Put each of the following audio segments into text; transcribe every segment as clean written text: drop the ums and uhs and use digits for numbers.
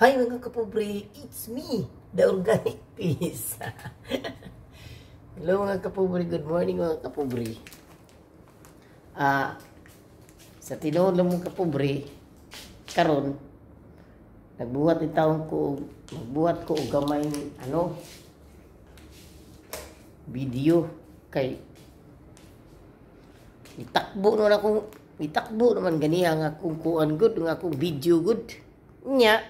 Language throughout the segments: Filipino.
Hi mga kapobre, it's me, the Organic Peace. Hello mga kapobre, good morning mga kapobre. Sa tinuod lang mga kapobre, karon nagbuhat ni taon ko, magbuhat ko og gamay video kay itakbo naman ganiya nga akong kuan good nga akong video good nya.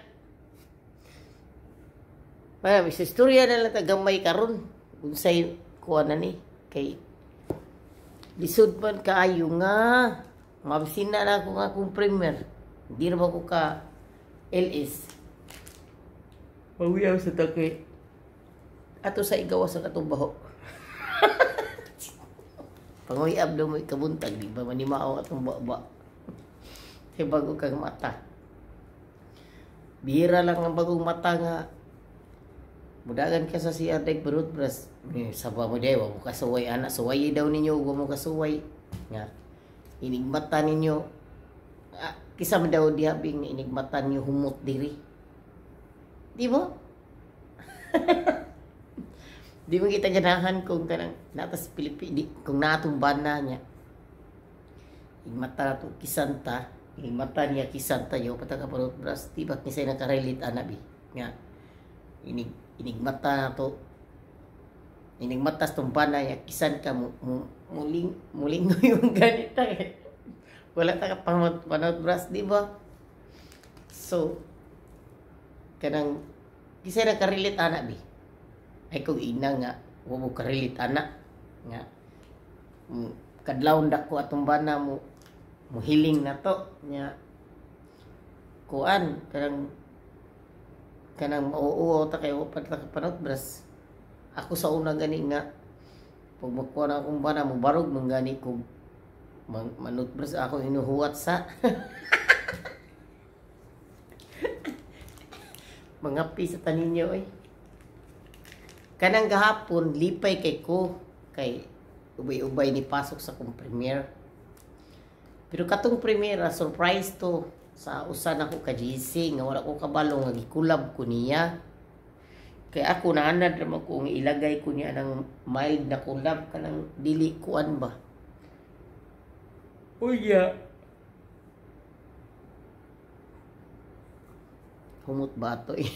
Sa istorya na lang tagamay karon unsay kuan na ni kay lisod man kaayo nga mabisina na ako nga akong premier, hindi na ako ka LS pawiyaw sa takay ato sa igawas sa katong baho. Panguyab daw mo ikabuntag, di ba manimao atong baba kay bago kang mata, bihira lang ang bagong mata nga mudagan ka sa CR dek berut bras sabah mo dewa mo kasuway anak suway daw ninyo ug mo kasuway nga inigmatan ninyo kisa mo daw dihabing inigmatan niyo humot diri di mo. Di mo kita ganahan kung kanang natas Pilipini kung natumban na niya igmata to kisanta igmata niya kisanta yo pataka berut bras tibak ni say nakarelate anabi nga inigmata na to inigmatas tumpana ya kisan ka muling yung ganito wala ta ka panot bras di ba. So kanang kisay na karelate anak bi ay kung ina nga wa mo karelate anak nga kadlawon dako atong bana mo hiling na to nya kuan kanang mauuaw ta kayo panot bras ako sa una gani nga pag makuha na akong bana mo barog manggani ko manot bras ako hinuhuwat sa mga pi sa taninyo ay kanang gahapon lipay kay ko kay ubay-ubay ni pasok sa kong premiere pero katong premiere surprise to sa usan ako ka GC nga wala ko kabalo nga gikulab ko niya kay ako naanad ra ko nga ilagay ko niya ng mild na kulab kanang dili kuan ba uya humot bato eh.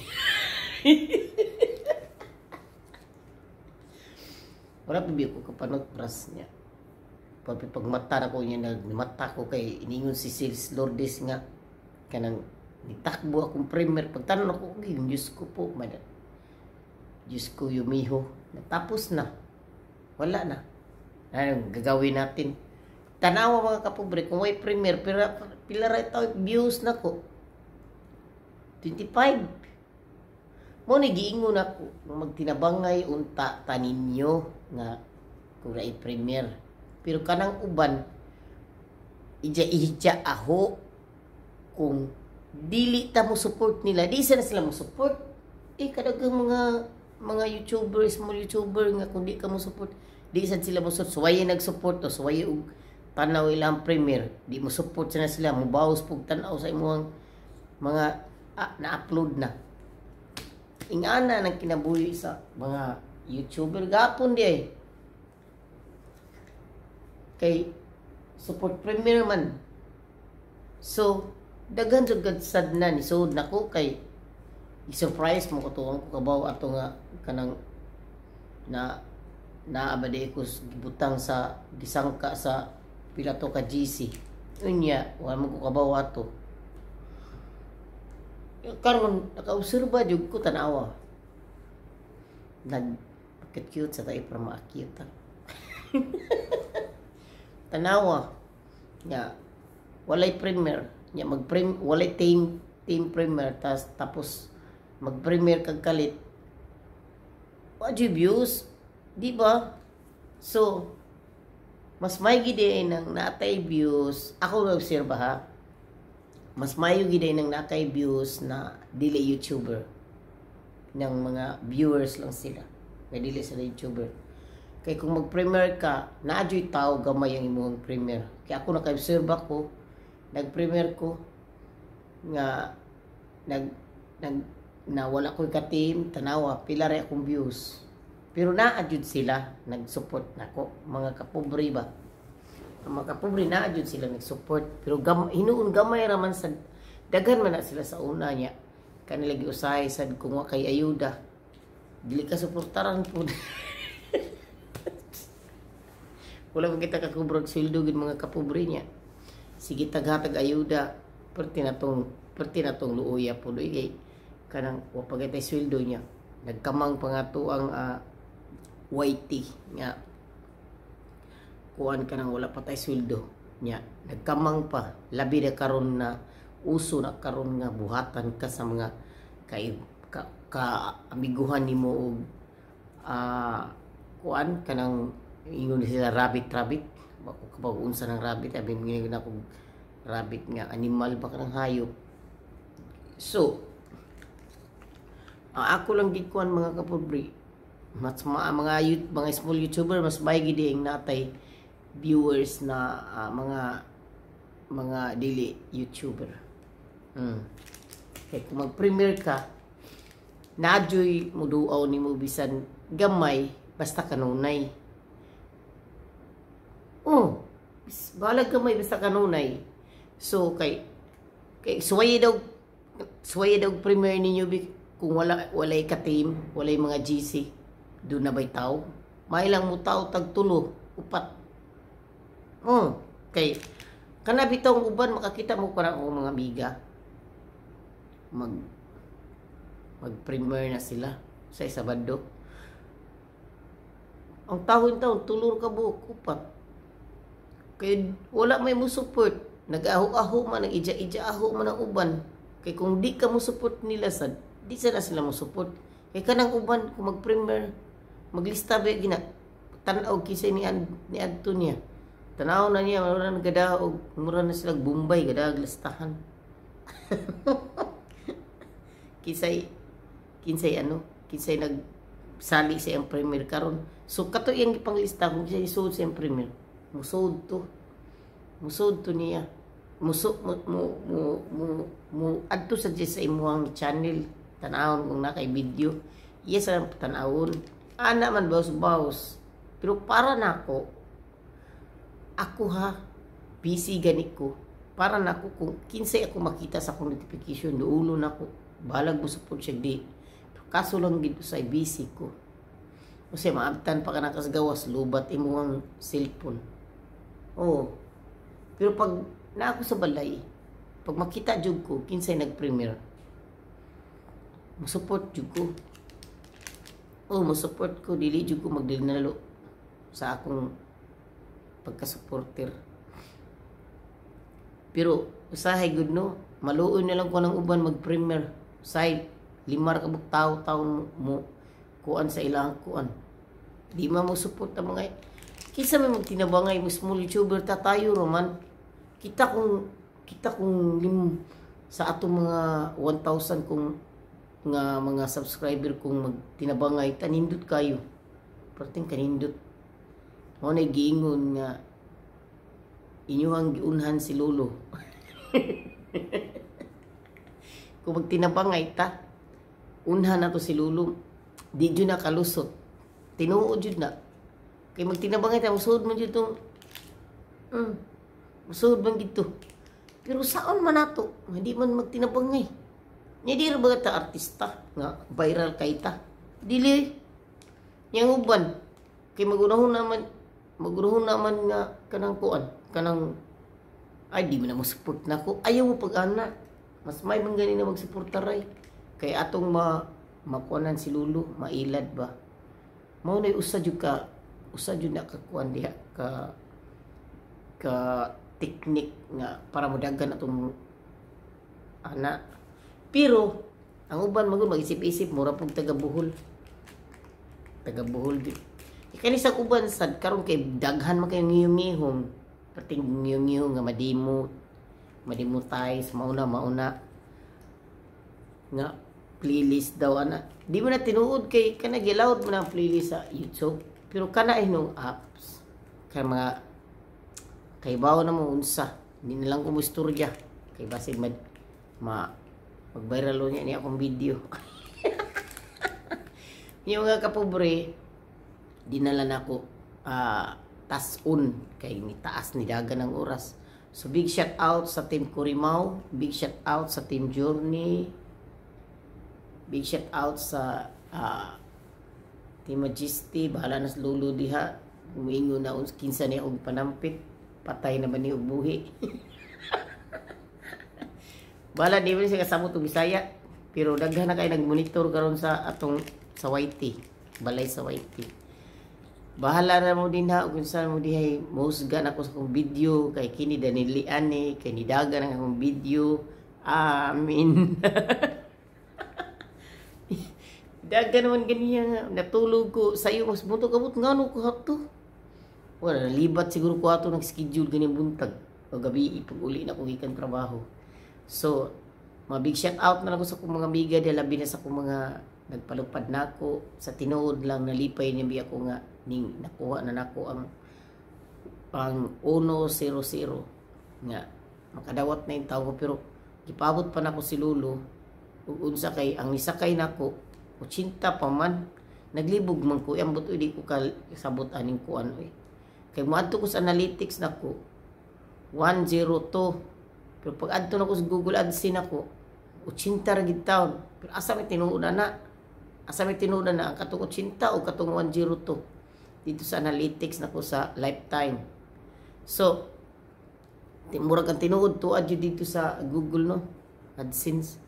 Wala pa biyo ko kapanot pras niya pag mata na ko niya nagmata ko kay iningon si Sils Lourdes nga kanang nitakbo akong premier pagtanon ako yung Diyos ko po madam Diyos ko yumiho natapos na wala na anong gagawin natin tanawa mga kapobre kung may premier pila ra ito views na ko 25 mo ni giingon ako magtinabangay unta taninyo nga kung rai premier pero kanang uban ija aho kung dili ta mo support nila di sila mo support kadagang mga YouTubers small YouTuber nga kung di ka mo support di sila mo support suwaye nag-support to suwaye og tanaw ilang premier di mo support sila mo bawas pug tanaw sa imong mga na-upload na ingana nang kinabuhi sa mga YouTuber gapon di ay kay support premier man so daghan jud sad na ni sud nako kay i-surprise mo ko tuwang ko kabaw ato nga kanang naabade ko gibutang sa gisangka sa pila to ka GC unya wa mo ko kabaw ato karon nakaobserba jud ko tanawa cute sa tayo para ma-cute tanawa nya walay premier nya walay team premier tapos mag-premier kag kalit what views di ba. So mas may gid nang natay views ako na-observe ha mas mayo gid nang natay views na dili YouTuber ng mga viewers lang sila may dili sila YouTuber kay kung mag-premier ka naadyoy tao gamay ang imong premier kay ako naka-observe ako nag-premier ko nga nag na wala ko'y ka-team, tanawa, pila rin akong views. Pero na-adjud sila, nag-support nako, mga kapobre ba? Ang mga kapobre na-adjud sila nag-support. Pero hinuon gamay raman sa, daghan man na sila sa una niya. Kanila giusahay sad kung wa kay ayuda. Dili ka suportaran po. Wala kung kita kakubrog sweldo gid mga kapobre niya. Sige taghatag ayuda, perti na tong luoya po doy kay kanang wa pagay sweldo niya. Nagkamang pangato ang YT nga kuan kanang wala pa tay sweldo niya. Nagkamang pa labi na karon na uso na karon nga buhatan ka sa mga amiguhan nimo og kuan kanang ingon sila rabbit kapag unsa ng rabbit abi mingon ako rabbit nga animal ba kanang hayop. So ako lang gikuan mga kapobre, mas mga small YouTuber mas baygi diing natay viewers na mga daily YouTuber. Kaya kung mag-premiere ka, nadyoy mo duaw ni mo bisan gamay basta kanunay. Balag gamay basta kanunay. So kay suwaye daw premiere ninyo kung walay ka-team, walay mga GC, doon na ba'y tao? May lang mo tao, tagtulo, upat. Kay, kanabitong uban, makakita mo parang mga amiga. Mag-premiere na sila sa Sabado. Ang taon-taon, tulor ka buhok, upat. Kaya wala may mo support. Nag-aho-aho man, nag-ija-ija-aho man ang uban. Kaya kung di ka mo support nila di sana sila mo support. Kaya kanang uban kung mag-premiere, maglista ba gina tanaw kisay ni adto niya. Tanaw na niya mura na gadaog, mura na sila Bombay gadaag listahan. kisay nagsali sa iyang premiere karon. So kato iyang gipanglista kung kisay isud sa iyang premiere. Musud to niya. Adto sa imuhang channel. Tanawon kung na kay video. Yes, ang tanawon. Ana man baos. Pero para nako, ako busy ganit ko. Para nako kung kinsay ako makita sa akong notification, duulo nako. Balag mo support siya di. Kaso lang gito sa busy ko. Kasi maabtan pa ka na kasgawas, lubat imuhang cellphone. Pero pag na ako sa balay, pag makita jud ko, kinsay nag-premiere, musupport jud ko. Musupport ko, dili jud ko magdinalo sa akong pagka-supporter. Pero usahay gud no, maluoy na lang ko ng uban mag-premiere. Usahay 5 ka buk tawo mo kuan sa ilang kuan. Di mo support ang mga kisa may magtinabangay mo small YouTuber tayo roman. Kita kung sa atong mga 1,000 kung nga mga subscriber kung magtinabangay tanindot kayo. Perting kanindot. Mo na giingon nga inyong giunhan si Lolo. Kung magtinabangay ta, unhan na to si Lolo. Di jud na kalusot. Tinuod jud na. Kay magtinabangay ta, musud man jud tong musud man gito. Pero saan man nato? Hindi man magtinabangay. Hindi rin ba ta artista nga viral kay ta? Dili. Yang uban. Kay magunahon naman nga kanang kuan. Kanang ay di mo na mo support na ko. Ayaw mo pag-ana. Mas may man gani na magsuportaray. Kay atong makuanan si Lulu, mailad ba? Mao na usa jud na kakuan diha ka teknik nga para modagan atong ana. Pero ang uban magud mag-isip-isip mura pug taga-Bohol gid. Kani sa uban sad karon kay daghan man kay ngiyong-ngiyong. Pating ngiyong-ngiyong nga madimo tay sa mauna nga playlist daw ana. Di mo na tinuod kay kana gilawd mo na playlist sa YouTube. Pero kana nung apps kay mga kay bawo na mo unsa. Hindi na lang ko mo istorya kay basin Mag-viral niya ni akong video. Yung mga kapobre, dinala na ko taas-on kay ni taas ni dagan ng oras. So big shout out sa Team Corimao, big shout out sa Team Journey, big shout out sa Team Majesty, bahala na sa lulo diha. Umiingon na kinsa niya og panampit, patay na ba ni og buhi. Bahala di ba siya kasabot og Bisaya, pero daghan na kay nagmonitor karon sa atong sa YT, balay sa YT. Bahala na mo din ha kung saan mo dihay musgan ako sa akong video kay kini danilian kay nidagan ang akong video. Amin. Dagan naman ganiya natulog ko sa iyo mas bunto kabut ngano ko hato. Wala nalibat siguro ko ato ng schedule ganing buntag o gabi pag uli na ko gikan trabaho. So, big shout out na lang ko sa akong mga amiga dahil labi na sa akong mga nagpalupad na ako sa tinuod lang nalipay niya ako nga ning nakuha na nako ang 100 nga makadawat na yung tao ko pero gipabot pa nako si Lolo ug unsa kay ang nisakay nako 80 pa man naglibog man ko ambot di ko kasabot aning kuan kay moadto ko sa analytics nako 102 pero pag adto nako sa Google AdSense nako 80 ra gid taon pero asa may tinuod na ang katong 80 o katong 102 dito sa analytics nako sa lifetime. So, murag ang tinuod tuad yun dito sa Google no, AdSense.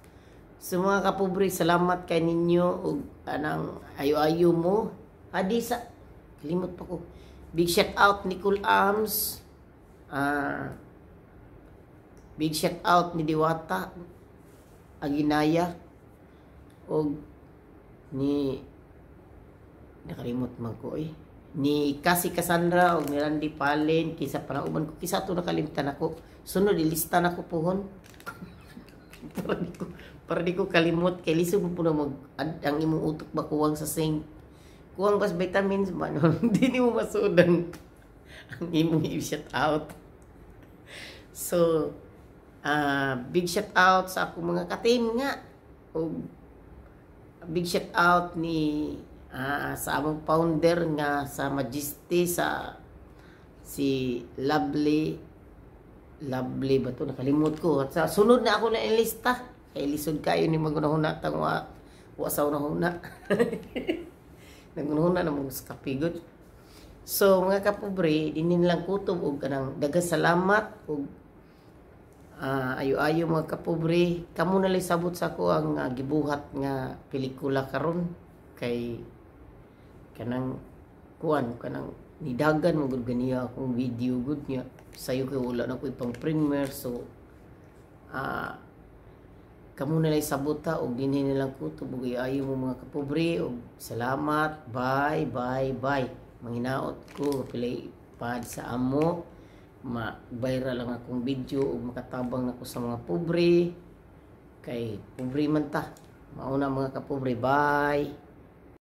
So mga kapobre, salamat kay ninyo ug anang ayo-ayo mo. Adi sa kalimot pa ko. Big shout out Nicole Arms. Big shout out ni Diwata Aginaya og ni nakalimot man ko ni Kasi Cassandra o ni Randy Palen kisa panauban ko kisa to nakalimtan ako sunod ilista na ko pohon para di ko kalimot kay lisod mo po na mag ang imong utok ba kuwang sa sink kuwang bas vitamins man hindi mo masudan ang imong i-shout out. So big shout out sa akong mga ka-team nga o big shout out ni sa among founder nga sa Majesty sa si Lovely ba to nakalimot ko at sa sunod na ako na ilista kay lisod kayo ni magunahuna tang wa sa unahuna nagunahuna na mong kapigot. So mga kapobre dinin lang kutob og kanang daghang salamat og ayo-ayo mga kapobre kamo na lang sabot sa ako ang gibuhat nga pelikula karon kay kanang kuan kanang nidagan mo gud ganiya akong video gud niya sayo kay wala na ko ipang premiere. So kamo na lang sabot ta og dinhi na lang kutob og ayo mo mga kapobre og salamat bye manginaot ko pilay pad sa amo ma-viral lang akong video ug makatabang nako sa mga pobre kay pobre man ta mauna mga kapobre bye.